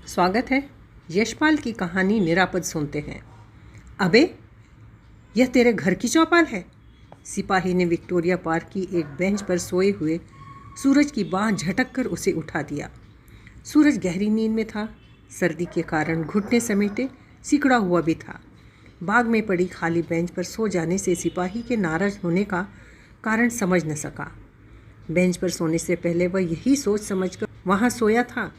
स्वागत है। यशपाल की कहानी निरापद सुनते हैं। अबे, यह तेरे घर की चौपाल है? सिपाही ने विक्टोरिया पार्क की एक बेंच पर सोए हुए सूरज की बाह झटक कर उसे उठा दिया। सूरज गहरी नींद में था। सर्दी के कारण घुटने समेटे सिकुड़ा हुआ भी था। बाग में पड़ी खाली बेंच पर सो जाने से सिपाही के नाराज होने का कारण समझ न सका। बेंच पर सोने से पहले वह यही सोच समझकर वहाँ सोया था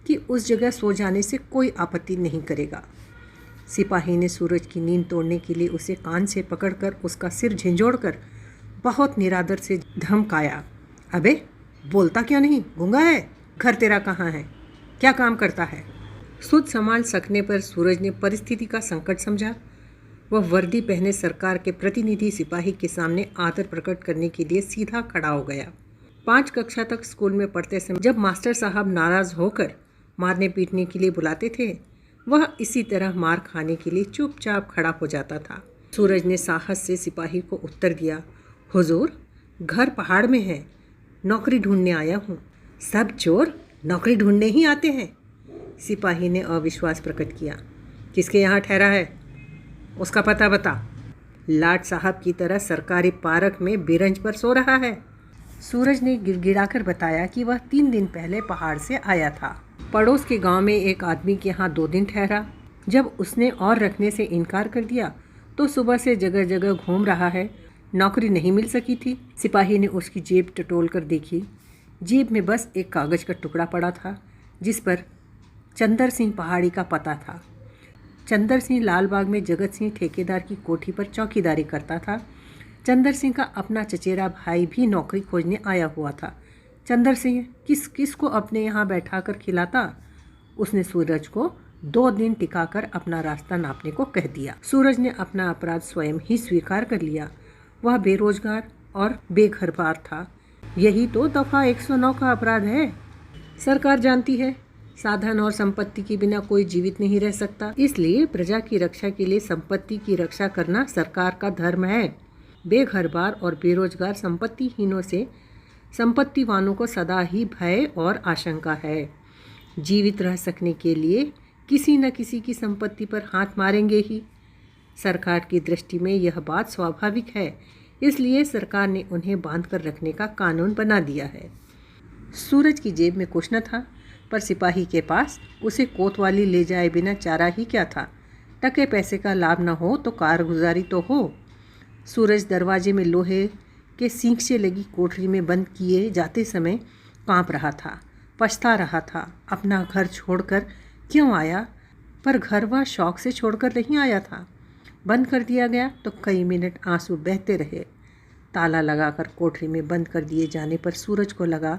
कि उस जगह सो जाने से कोई आपत्ति नहीं करेगा। सिपाही ने सूरज की नींद तोड़ने के लिए उसे कान से पकड़कर उसका सिर झंझोड़कर बहुत निरादर से धमकाया। अबे, बोलता क्यों नहीं? गूंगा है? घर तेरा कहाँ है? क्या काम करता है? सुध संभाल सकने पर सूरज ने परिस्थिति का संकट समझा। वह वर्दी पहने सरकार के प्रतिनिधि सिपाही के सामने आदर प्रकट करने के लिए सीधा खड़ा हो गया। 5 कक्षा तक स्कूल में पढ़ते समय जब मास्टर साहब नाराज होकर मारने पीटने के लिए बुलाते थे, वह इसी तरह मार खाने के लिए चुपचाप खड़ा हो जाता था। सूरज ने साहस से सिपाही को उत्तर दिया, हुजूर, घर पहाड़ में है, नौकरी ढूंढने आया हूँ। सब चोर नौकरी ढूंढने ही आते हैं। सिपाही ने अविश्वास प्रकट किया। किसके यहाँ ठहरा है? उसका पता बता। लाट साहब की तरह सरकारी पार्क में बिरंज पर सो रहा है। सूरज ने गिड़गिड़ाकर बताया कि वह 3 दिन पहले पहाड़ से आया था। पड़ोस के गांव में एक आदमी के यहाँ 2 दिन ठहरा। जब उसने और रखने से इनकार कर दिया तो सुबह से जगह जगह घूम रहा है। नौकरी नहीं मिल सकी थी। सिपाही ने उसकी जेब टटोल कर देखी। जेब में बस एक कागज़ का टुकड़ा पड़ा था जिस पर चंदर सिंह पहाड़ी का पता था। चंदर सिंह लालबाग में जगत सिंह ठेकेदार की कोठी पर चौकीदारी करता था। चंदर सिंह का अपना चचेरा भाई भी नौकरी खोजने आया हुआ था। चंदर सिंह किस को अपने यहाँ बैठा कर खिलाता? उसने सूरज को 2 दिन टिकाकर अपना रास्ता नापने को कह दिया। सूरज ने अपना अपराध स्वयं ही स्वीकार कर लिया। वह बेरोजगार और बेघर-बार था। यही तो दफ़ा 109 का अपराध है। सरकार जानती है साधन और संपत्ति के बिना कोई जीवित नहीं रह सकता, इसलिए प्रजा की रक्षा के लिए संपत्ति की रक्षा करना सरकार का धर्म है। बेघर-बार और बेरोजगार संपत्तिहीनों से संपत्तिवानों को सदा ही भय और आशंका है। जीवित रह सकने के लिए किसी न किसी की संपत्ति पर हाथ मारेंगे ही। सरकार की दृष्टि में यह बात स्वाभाविक है, इसलिए सरकार ने उन्हें बांध कर रखने का कानून बना दिया है। सूरज की जेब में कुछ न था, पर सिपाही के पास उसे कोतवाली ले जाए बिना चारा ही क्या था। टके पैसे का लाभ न हो तो कारगुजारी तो हो। सूरज दरवाजे में लोहे के सींग से लगी कोठरी में बंद किए जाते समय कांप रहा था। पछता रहा था अपना घर छोड़कर क्यों आया, पर घर वह शौक से छोड़कर नहीं आया था। बंद कर दिया गया तो कई मिनट आंसू बहते रहे। ताला लगाकर कोठरी में बंद कर दिए जाने पर सूरज को लगा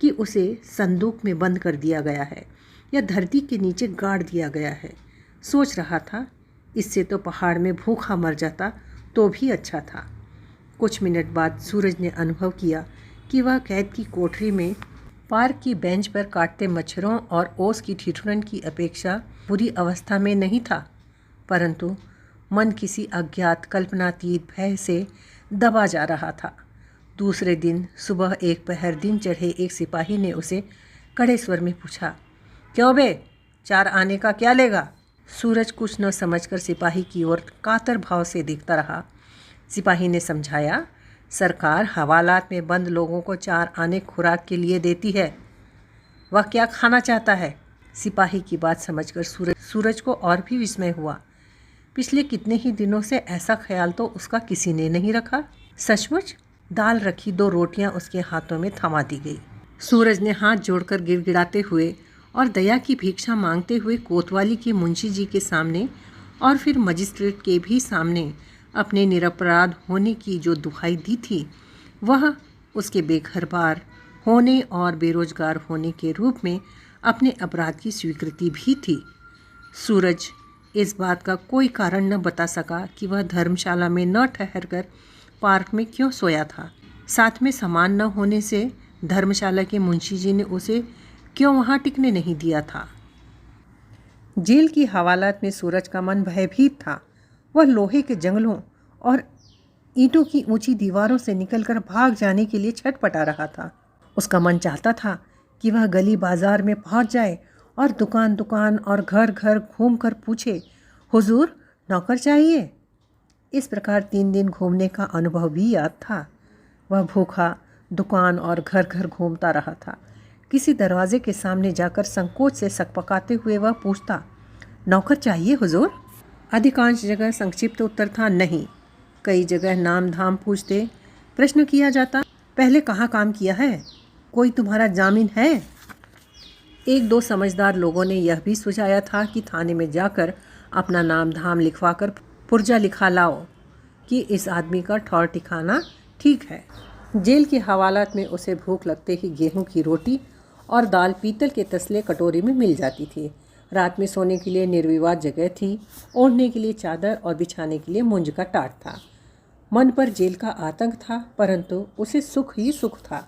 कि उसे संदूक में बंद कर दिया गया है या धरती के नीचे गाड़ दिया गया है। सोच रहा था, इससे तो पहाड़ में भूखा मर जाता तो भी अच्छा था। कुछ मिनट बाद सूरज ने अनुभव किया कि वह कैद की कोठरी में पार्क की बेंच पर काटते मच्छरों और ओस की ठिठुरन की अपेक्षा बुरी अवस्था में नहीं था, परंतु मन किसी अज्ञात कल्पनातीत भय से दबा जा रहा था। दूसरे दिन सुबह एक पहर दिन चढ़े एक सिपाही ने उसे कड़े स्वर में पूछा, क्यों बे, 4 आने का क्या लेगा? सूरज कुछ न समझकर सिपाही की ओर कातर भाव से देखता रहा। सिपाही ने समझाया, सरकार हवालात में बंद लोगों को 4 आने खुराक के लिए देती है। वह क्या खाना चाहता है? सिपाही की बात समझकर सूरज को और भी विस्मय हुआ। पिछले कितने ही दिनों से ऐसा ख्याल तो उसका किसी ने नहीं रखा। सचमुच दाल रखी 2 रोटियां उसके हाथों में थमा दी गई। सूरज ने हाथ जोड़कर गिड़गिड़ाते हुए और दया की भिक्षा मांगते हुए कोतवाली के मुंशी जी के सामने और फिर मजिस्ट्रेट के भी सामने अपने निरपराध होने की जो दुहाई दी थी, वह उसके बेघर-बार होने और बेरोजगार होने के रूप में अपने अपराध की स्वीकृति भी थी। सूरज इस बात का कोई कारण न बता सका कि वह धर्मशाला में न ठहरकर पार्क में क्यों सोया था। साथ में सामान न होने से धर्मशाला के मुंशी जी ने उसे क्यों वहाँ टिकने नहीं दिया था। जेल की हवालात में सूरज का मन भयभीत था। वह लोहे के जंगलों और ईंटों की ऊंची दीवारों से निकलकर भाग जाने के लिए छटपटा रहा था। उसका मन चाहता था कि वह गली बाजार में पहुंच जाए और दुकान दुकान और घर घर घूमकर पूछे, हुजूर नौकर चाहिए। इस प्रकार 3 दिन घूमने का अनुभव भी याद था। वह भूखा दुकान और घर घर घूमता रहा था। किसी दरवाजे के सामने जाकर संकोच से सकपकाते हुए वह पूछता, नौकर चाहिए हुजूर। अधिकांश जगह संक्षिप्त उत्तर था, नहीं। कई जगह नाम धाम पूछते प्रश्न किया जाता, पहले कहाँ काम किया है, कोई तुम्हारा जामीन है। 1-2 समझदार लोगों ने यह भी सुझाया था कि थाने में जाकर अपना नाम धाम लिखवाकर पुर्जा लिखा लाओ कि इस आदमी का ठौर ठिकाना ठीक है। जेल की हवालात में उसे भूख लगते ही गेहूं की रोटी और दाल पीतल के तसले कटोरी में मिल जाती थी। रात में सोने के लिए निर्विवाद जगह थी, ओढ़ने के लिए चादर और बिछाने के लिए मुंज का टाट था। मन पर जेल का आतंक था, परंतु उसे सुख ही सुख था।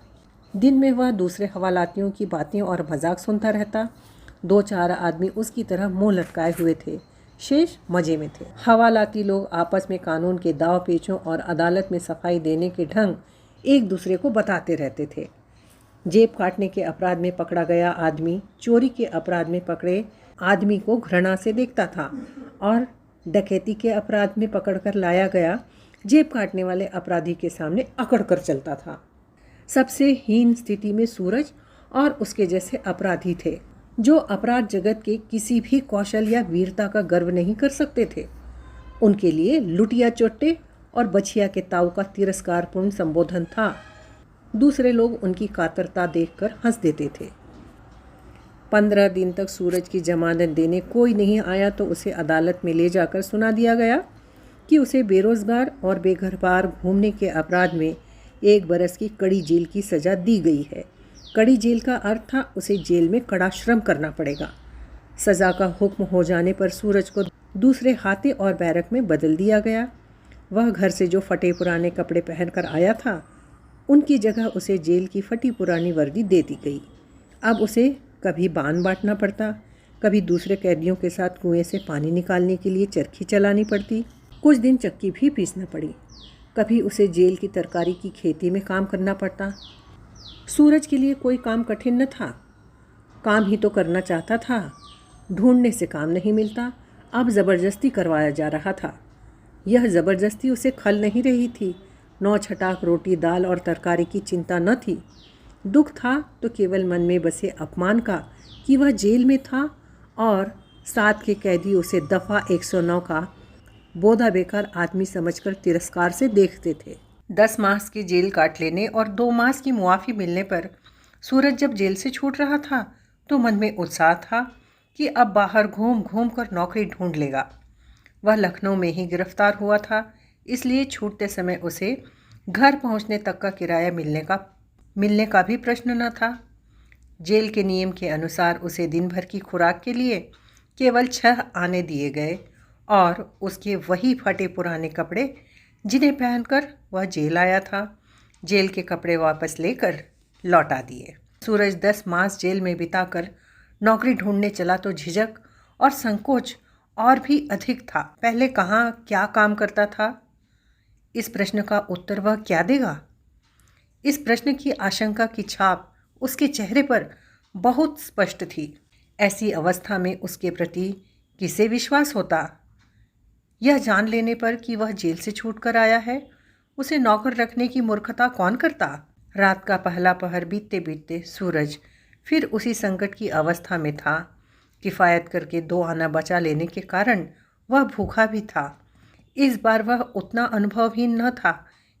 दिन में वह दूसरे हवालातियों की बातें और मजाक सुनता रहता। 2-4 आदमी उसकी तरह मुंह लटकाए हुए थे, शेष मजे में थे। हवालाती लोग आपस में कानून के दाव पेचों और अदालत में सफाई देने के ढंग एक दूसरे को बताते रहते थे। जेब काटने के अपराध में पकड़ा गया आदमी चोरी के अपराध में पकड़े आदमी को घृणा से देखता था और डकैती के अपराध में पकड़कर लाया गया जेब काटने वाले अपराधी के सामने अकड़ कर चलता था। सबसे हीन स्थिति में सूरज और उसके जैसे अपराधी थे, जो अपराध जगत के किसी भी कौशल या वीरता का गर्व नहीं कर सकते थे। उनके लिए लुटिया चोट्टे और बछिया के ताऊ का तिरस्कारपूर्ण संबोधन था। दूसरे लोग उनकी कातरता देखकर हंस देते थे। 15 दिन तक सूरज की जमानत देने कोई नहीं आया तो उसे अदालत में ले जाकर सुना दिया गया कि उसे बेरोजगार और बेघर-बार घूमने के अपराध में 1 बरस की कड़ी जेल की सज़ा दी गई है। कड़ी जेल का अर्थ था उसे जेल में कड़ा श्रम करना पड़ेगा। सज़ा का हुक्म हो जाने पर सूरज को दूसरे हाथे और बैरक में बदल दिया गया। वह घर से जो फटे पुराने कपड़े पहनकर आया था, उनकी जगह उसे जेल की फटी पुरानी वर्दी दे दी गई। अब उसे कभी बान बांटना पड़ता, कभी दूसरे कैदियों के साथ कुएं से पानी निकालने के लिए चरखी चलानी पड़ती, कुछ दिन चक्की भी पीसना पड़ी। कभी उसे जेल की तरकारी की खेती में काम करना पड़ता। सूरज के लिए कोई काम कठिन न था, काम ही तो करना चाहता था। ढूंढने से काम नहीं मिलता, अब ज़बरदस्ती करवाया जा रहा था। यह ज़बरदस्ती उसे खल नहीं रही थी। 9 छटाक रोटी दाल और तरकारी की चिंता न थी। दुख था तो केवल मन में बसे अपमान का कि वह जेल में था और साथ के कैदी उसे दफ़ा 109 का बोधा बेकार आदमी समझकर तिरस्कार से देखते थे। 10 मास की जेल काट लेने और 2 मास की मुआफ़ी मिलने पर सूरज जब जेल से छूट रहा था तो मन में उत्साह था कि अब बाहर घूम घूम कर नौकरी ढूंढ लेगा। वह लखनऊ में ही गिरफ्तार हुआ था, इसलिए छूटते समय उसे घर पहुंचने तक का किराया मिलने का भी प्रश्न न था। जेल के नियम के अनुसार उसे दिन भर की खुराक के लिए केवल 6 आने दिए गए और उसके वही फटे पुराने कपड़े जिन्हें पहनकर वह जेल आया था, जेल के कपड़े वापस लेकर लौटा दिए। सूरज 10 मास जेल में बिताकर नौकरी ढूंढने चला तो झिझक और संकोच और भी अधिक था। पहले कहाँ क्या काम करता था, इस प्रश्न का उत्तर वह क्या देगा? इस प्रश्न की आशंका की छाप उसके चेहरे पर बहुत स्पष्ट थी। ऐसी अवस्था में उसके प्रति किसे विश्वास होता? यह जान लेने पर कि वह जेल से छूटकर आया है, उसे नौकर रखने की मूर्खता कौन करता? रात का पहला पहर बीतते बीतते सूरज फिर उसी संकट की अवस्था में था। किफ़ायत करके 2 आना बचा लेने के कारण वह भूखा भी था। इस बार वह उतना अनुभवहीन न था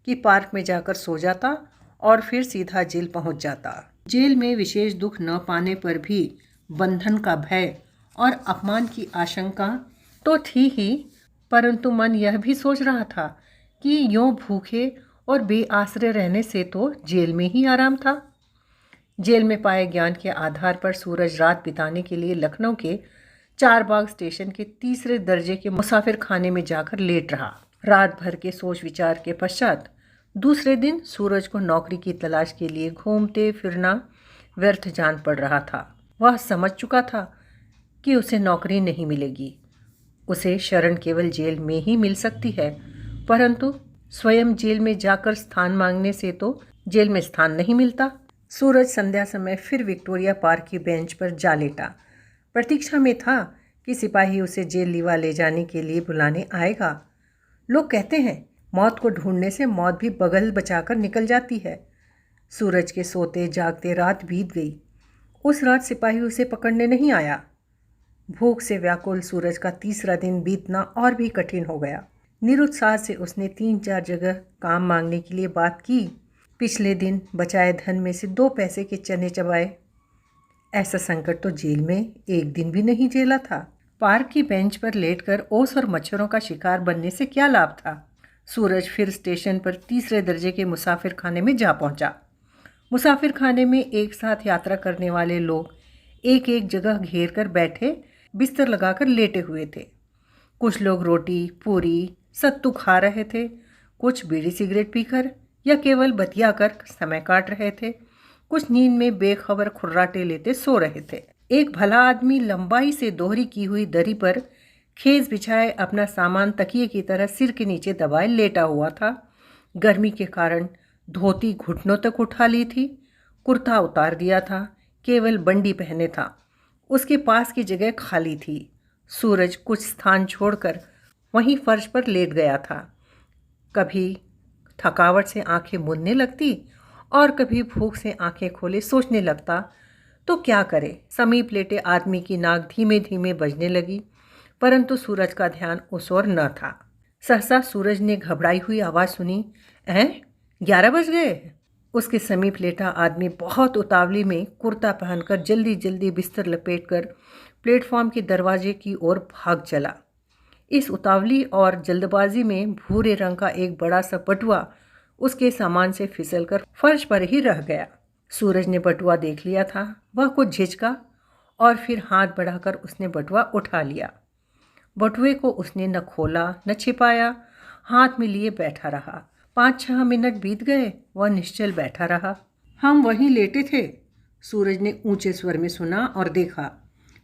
कि पार्क में जाकर सो जाता और फिर सीधा जेल पहुंच जाता। जेल में विशेष दुख न पाने पर भी बंधन का भय और अपमान की आशंका तो थी ही, परंतु मन यह भी सोच रहा था कि यूं भूखे और बेआसरे रहने से तो जेल में ही आराम था। जेल में पाए ज्ञान के आधार पर सूरज रात बिताने के लिए लखनऊ के चारबाग स्टेशन के 3रे दर्जे के मुसाफिर खाने में जाकर लेट रहा। रात भर के सोच विचार के पश्चात दूसरे दिन सूरज को नौकरी की तलाश के लिए घूमते फिरना व्यर्थ जान पड़ रहा था। वह समझ चुका था कि उसे नौकरी नहीं मिलेगी। उसे शरण केवल जेल में ही मिल सकती है, परंतु स्वयं जेल में जाकर स्थान मांगने से तो जेल में स्थान नहीं मिलता। सूरज संध्या समय फिर विक्टोरिया पार्क की बेंच पर जा लेटा। प्रतीक्षा में था कि सिपाही उसे जेल लिवा ले जाने के लिए बुलाने आएगा। लोग कहते हैं मौत को ढूंढने से मौत भी बगल बचाकर निकल जाती है। सूरज के सोते जागते रात बीत गई। उस रात सिपाही उसे पकड़ने नहीं आया। भूख से व्याकुल सूरज का तीसरा दिन बीतना और भी कठिन हो गया। निरुत्साह से उसने 3-4 जगह काम मांगने के लिए बात की। पिछले दिन बचाए धन में से 2 पैसे के चने चबाए। ऐसा संकट तो जेल में एक दिन भी नहीं झेला था। पार्क की बेंच पर लेटकर ओस और मच्छरों का शिकार बनने से क्या लाभ था। सूरज फिर स्टेशन पर तीसरे दर्जे के मुसाफिर खाने में जा पहुंचा। मुसाफिर खाने में एक साथ यात्रा करने वाले लोग एक एक जगह घेर कर बैठे बिस्तर लगाकर लेटे हुए थे। कुछ लोग रोटी पूरी सत्तू खा रहे थे, कुछ बीड़ी सिगरेट पीकर या केवल बतिया कर समय काट रहे थे, कुछ नींद में बेखबर खुर्राटे लेते सो रहे थे। एक भला आदमी लंबाई से दोहरी की हुई दरी पर खेस बिछाए अपना सामान तकिए की तरह सिर के नीचे दबाए लेटा हुआ था। गर्मी के कारण धोती घुटनों तक उठा ली थी, कुर्ता उतार दिया था, केवल बंडी पहने था। उसके पास की जगह खाली थी। सूरज कुछ स्थान छोड़कर वहीं फर्श पर लेट गया था। कभी थकावट से आंखें मूंदने लगती और कभी भूख से आंखें खोले सोचने लगता तो क्या करे। समीप लेटे आदमी की नाक धीमे धीमे बजने लगी, परंतु सूरज का ध्यान उस ओर न था। सहसा सूरज ने घबराई हुई आवाज़ सुनी, 11 बज गए। उसके समीप लेटा आदमी बहुत उतावली में कुर्ता पहनकर जल्दी जल्दी बिस्तर लपेटकर प्लेटफॉर्म के दरवाजे की ओर भाग चला। इस उतावली और जल्दबाजी में भूरे रंग का एक बड़ा सा बटुआ उसके सामान से फिसलकर फर्श पर ही रह गया। सूरज ने बटुआ देख लिया था। वह कुछ झिझका और फिर हाथ बढ़ाकर उसने बटुआ उठा लिया। बटुए को उसने न खोला न छिपाया, हाथ में लिए बैठा रहा। 5-6 मिनट बीत गए। वह निश्चल बैठा रहा। हम वहीं लेटे थे। सूरज ने ऊंचे स्वर में सुना और देखा।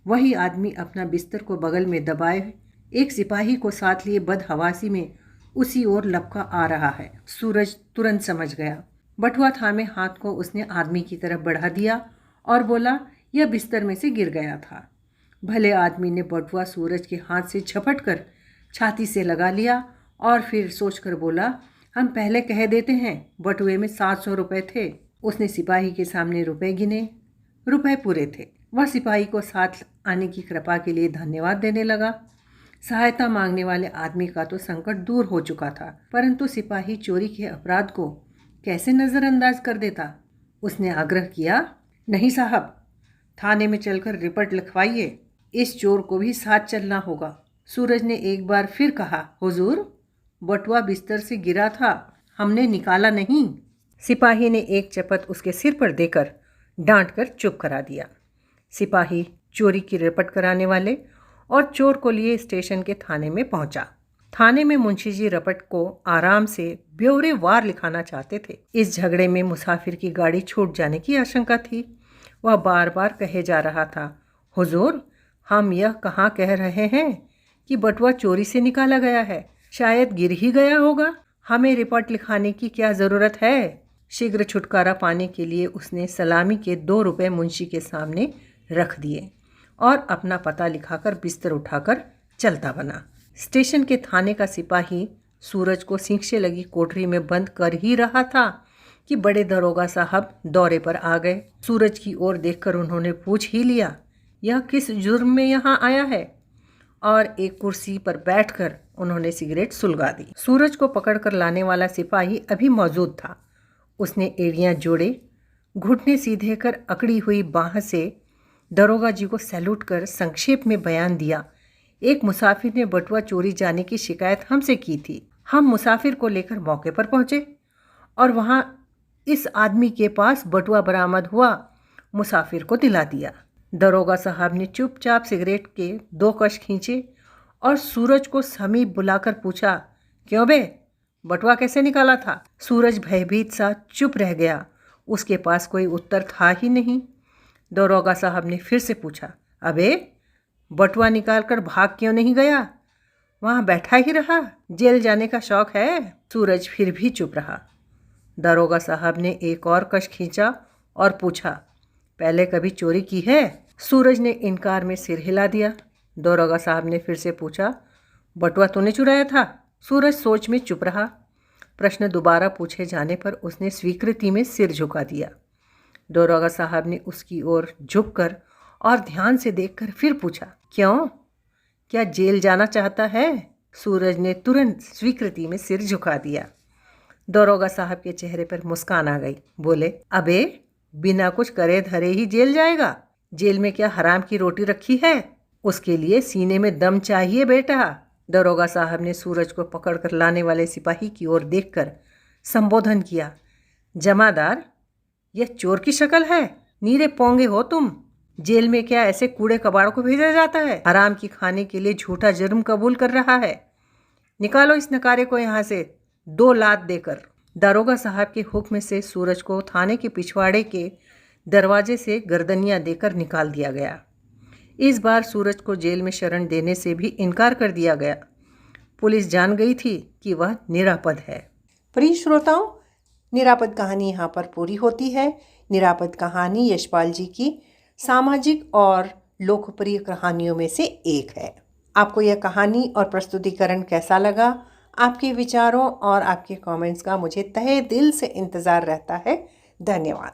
वही आदमी अपना बिस्तर को बगल में दबाए एक सिपाही को साथ लिए बदहवासी में उसी ओर लपका आ रहा है। सूरज तुरंत समझ गया। बटुआ थामे हाथ को उसने आदमी की तरफ बढ़ा दिया और बोला, यह बिस्तर में से गिर गया था। भले आदमी ने बटुआ सूरज के हाथ से झपट कर छाती से लगा लिया और फिर सोचकर बोला, हम पहले कह देते हैं। बटुए में 700 रुपये थे। उसने सिपाही के सामने रुपए गिने। रुपए पूरे थे। वह सिपाही को साथ आने की कृपा के लिए धन्यवाद देने लगा। सहायता मांगने वाले आदमी का तो संकट दूर हो चुका था, परंतु सिपाही चोरी के अपराध को कैसे नज़रअंदाज कर देता। उसने आग्रह किया, नहीं साहब, थाने में चलकर रिपोर्ट लिखवाइए। इस चोर को भी साथ चलना होगा। सूरज ने एक बार फिर कहा, हुजूर, बटुआ बिस्तर से गिरा था, हमने निकाला नहीं। सिपाही ने एक चपत उसके सिर पर देकर डांट कर चुप करा दिया। सिपाही चोरी की रिपोर्ट कराने वाले और चोर को लिए स्टेशन के थाने में पहुंचा। थाने में मुंशी जी रपट को आराम से ब्यौरेवार लिखाना चाहते थे। इस झगड़े में मुसाफिर की गाड़ी छूट जाने की आशंका थी। वह बार बार कहे जा रहा था, हुजूर, हम यह कहाँ कह रहे हैं कि बटुआ चोरी से निकाला गया है, शायद गिर ही गया होगा। हमें रिपोर्ट लिखाने की क्या ज़रूरत है। शीघ्र छुटकारा पाने के लिए उसने सलामी के 2 रुपये मुंशी के सामने रख दिए और अपना पता लिखाकर बिस्तर उठाकर चलता बना। स्टेशन के थाने का सिपाही सूरज को सींग से लगी कोठरी में बंद कर ही रहा था कि बड़े दरोगा साहब दौरे पर आ गए। सूरज की ओर देखकर उन्होंने पूछ ही लिया, यह किस जुर्म में यहाँ आया है, और एक कुर्सी पर बैठकर उन्होंने सिगरेट सुलगा दी। सूरज को पकड़कर लाने वाला सिपाही अभी मौजूद था। उसने एड़ियाँ जोड़े, घुटने सीधे कर अकड़ी हुई बाह से दरोगा जी को सैल्यूट कर संक्षेप में बयान दिया, एक मुसाफिर ने बटुआ चोरी जाने की शिकायत हमसे की थी। हम मुसाफिर को लेकर मौके पर पहुंचे और वहां इस आदमी के पास बटुआ बरामद हुआ। मुसाफिर को दिला दिया। दरोगा साहब ने चुपचाप सिगरेट के 2 कश खींचे और सूरज को समीप बुलाकर पूछा, क्यों बे, बटुआ कैसे निकाला था। सूरज भयभीत सा चुप रह गया। उसके पास कोई उत्तर था ही नहीं। दरोगा साहब ने फिर से पूछा, अबे, बटुआ निकाल कर भाग क्यों नहीं गया, वहाँ बैठा ही रहा, जेल जाने का शौक है। सूरज फिर भी चुप रहा। दरोगा साहब ने एक और कश खींचा और पूछा, पहले कभी चोरी की है। सूरज ने इनकार में सिर हिला दिया। दरोगा साहब ने फिर से पूछा, बटुआ तूने चुराया था? सूरज सोच में चुप रहा। प्रश्न दोबारा पूछे जाने पर उसने स्वीकृति में सिर झुका दिया। दरोगा साहब ने उसकी ओर झुककर और ध्यान से देखकर फिर पूछा, क्यों, क्या जेल जाना चाहता है? सूरज ने तुरंत स्वीकृति में सिर झुका दिया। दरोगा साहब के चेहरे पर मुस्कान आ गई। बोले, अबे बिना कुछ करे धरे ही जेल जाएगा? जेल में क्या हराम की रोटी रखी है? उसके लिए सीने में दम चाहिए बेटा। दरोगा साहब ने सूरज को पकड़कर लाने वाले सिपाही की ओर देखकर संबोधन किया, जमादार, यह चोर की शक्ल है? नीरे पोंगे हो तुम? जेल में क्या ऐसे कूड़े कबाड़ को भेजा जाता है? हराम की खाने के लिए झूठा जुर्म कबूल कर रहा है। निकालो इस नकारे को यहाँ से 2 लात देकर। दारोगा साहब के हुक्म से सूरज को थाने के पिछवाड़े के दरवाजे से गर्दनियां देकर निकाल दिया गया। इस बार सूरज को जेल में शरण देने से भी इनकार कर दिया गया। पुलिस जान गई थी कि वह निरापद है। प्रिय श्रोताओं, निरापद कहानी यहाँ पर पूरी होती है। निरापद कहानी यशपाल जी की सामाजिक और लोकप्रिय कहानियों में से एक है। आपको यह कहानी और प्रस्तुतिकरण कैसा लगा? आपके विचारों और आपके कमेंट्स का मुझे तहे दिल से इंतज़ार रहता है। धन्यवाद।